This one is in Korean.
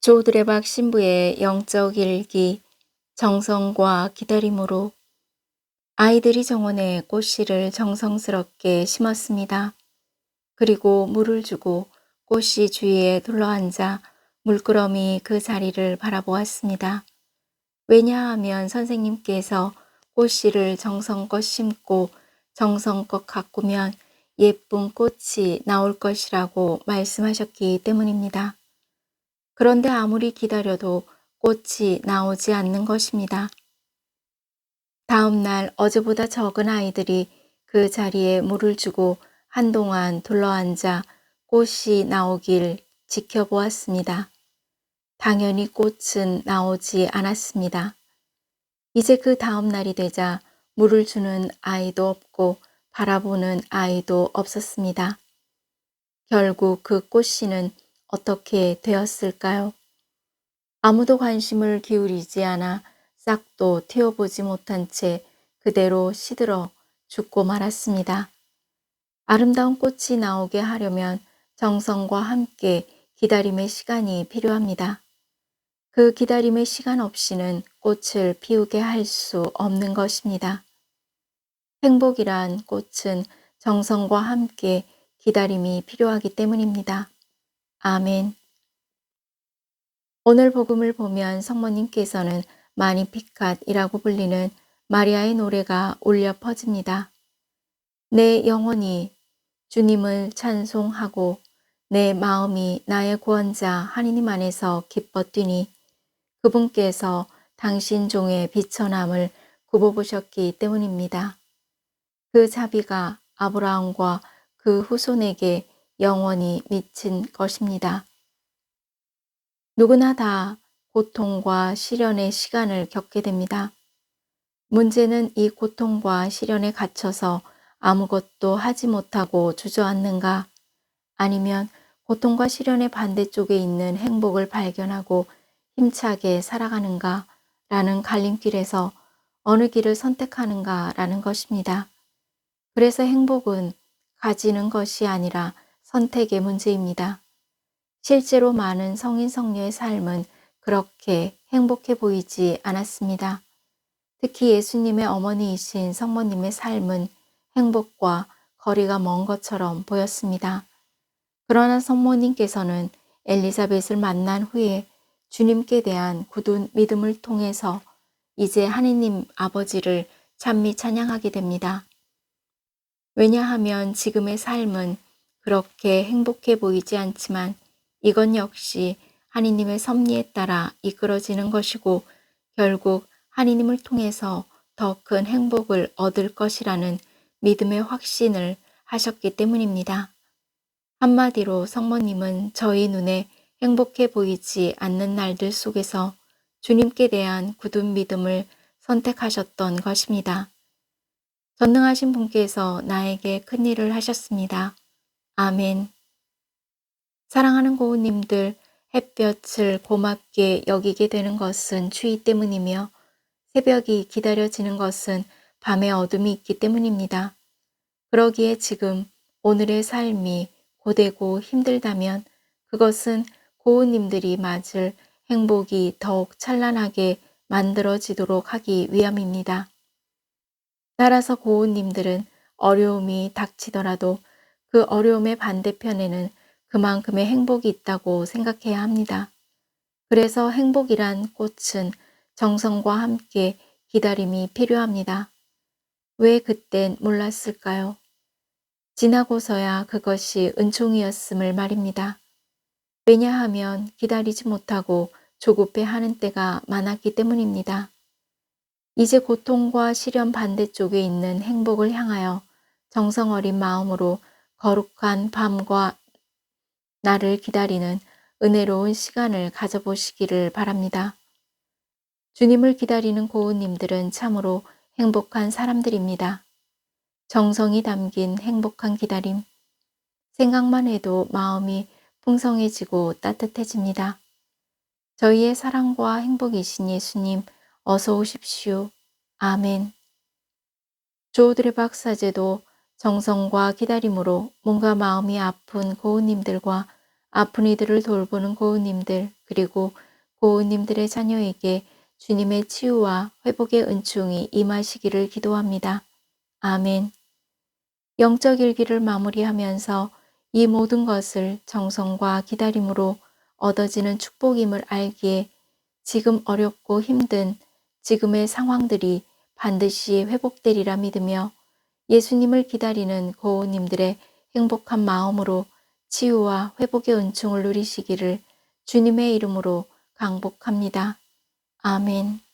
조드레박 신부의 영적 일기, 정성과 기다림으로 아이들이 정원에 꽃씨를 정성스럽게 심었습니다. 그리고 물을 주고 꽃씨 주위에 둘러앉아 물끄러미 그 자리를 바라보았습니다. 왜냐하면 선생님께서 꽃씨를 정성껏 심고 정성껏 가꾸면 예쁜 꽃이 나올 것이라고 말씀하셨기 때문입니다. 그런데 아무리 기다려도 꽃이 나오지 않는 것입니다. 다음 날 어제보다 적은 아이들이 그 자리에 물을 주고 한동안 둘러앉아 꽃이 나오길 지켜보았습니다. 당연히 꽃은 나오지 않았습니다. 이제 그 다음 날이 되자 물을 주는 아이도 없고 바라보는 아이도 없었습니다. 결국 그 꽃씨는 어떻게 되었을까요? 아무도 관심을 기울이지 않아 싹도 틔워보지 못한 채 그대로 시들어 죽고 말았습니다. 아름다운 꽃이 나오게 하려면 정성과 함께 기다림의 시간이 필요합니다. 그 기다림의 시간 없이는 꽃을 피우게 할 수 없는 것입니다. 행복이란 꽃은 정성과 함께 기다림이 필요하기 때문입니다. 아멘. 오늘 복음을 보면 성모님께서는 마니피캇이라고 불리는 마리아의 노래가 울려 퍼집니다. 내 영혼이 주님을 찬송하고 내 마음이 나의 구원자 하느님 안에서 기뻐 뛰니 그분께서 당신 종의 비천함을 굽어보셨기 때문입니다. 그 자비가 아브라함과 그 후손에게 영원히 미친 것입니다. 누구나 다 고통과 시련의 시간을 겪게 됩니다. 문제는 이 고통과 시련에 갇혀서 아무것도 하지 못하고 주저앉는가, 아니면 고통과 시련의 반대쪽에 있는 행복을 발견하고 힘차게 살아가는가 라는 갈림길에서 어느 길을 선택하는가 라는 것입니다. 그래서 행복은 가지는 것이 아니라 선택의 문제입니다. 실제로 많은 성인 성녀의 삶은 그렇게 행복해 보이지 않았습니다. 특히 예수님의 어머니이신 성모님의 삶은 행복과 거리가 먼 것처럼 보였습니다. 그러나 성모님께서는 엘리사벳을 만난 후에 주님께 대한 굳은 믿음을 통해서 이제 하느님 아버지를 찬미 찬양하게 됩니다. 왜냐하면 지금의 삶은 그렇게 행복해 보이지 않지만 이건 역시 하느님의 섭리에 따라 이끌어지는 것이고 결국 하느님을 통해서 더 큰 행복을 얻을 것이라는 믿음의 확신을 하셨기 때문입니다. 한마디로 성모님은 저희 눈에 행복해 보이지 않는 날들 속에서 주님께 대한 굳은 믿음을 선택하셨던 것입니다. 전능하신 분께서 나에게 큰 일을 하셨습니다. 아멘. 사랑하는 고우님들, 햇볕을 고맙게 여기게 되는 것은 추위 때문이며 새벽이 기다려지는 것은 밤의 어둠이 있기 때문입니다. 그러기에 지금 오늘의 삶이 고되고 힘들다면 그것은 고우님들이 맞을 행복이 더욱 찬란하게 만들어지도록 하기 위함입니다. 따라서 고우님들은 어려움이 닥치더라도 그 어려움의 반대편에는 그만큼의 행복이 있다고 생각해야 합니다. 그래서 행복이란 꽃은 정성과 함께 기다림이 필요합니다. 왜 그땐 몰랐을까요? 지나고서야 그것이 은총이었음을 말입니다. 왜냐하면 기다리지 못하고 조급해하는 때가 많았기 때문입니다. 이제 고통과 시련 반대쪽에 있는 행복을 향하여 정성 어린 마음으로 거룩한 밤과 나를 기다리는 은혜로운 시간을 가져보시기를 바랍니다. 주님을 기다리는 고우님들은 참으로 행복한 사람들입니다. 정성이 담긴 행복한 기다림. 생각만 해도 마음이 풍성해지고 따뜻해집니다. 저희의 사랑과 행복이신 예수님, 어서 오십시오. 아멘. 조오드레 박사제도 정성과 기다림으로 몸과 마음이 아픈 고우님들과 아픈 이들을 돌보는 고은님들, 그리고 고은님들의 자녀에게 주님의 치유와 회복의 은총이 임하시기를 기도합니다. 아멘. 영적 일기를 마무리하면서 이 모든 것을 정성과 기다림으로 얻어지는 축복임을 알기에 지금 어렵고 힘든 지금의 상황들이 반드시 회복되리라 믿으며 예수님을 기다리는 고우님들의 행복한 마음으로 치유와 회복의 은총을 누리시기를 주님의 이름으로 강복합니다. 아멘.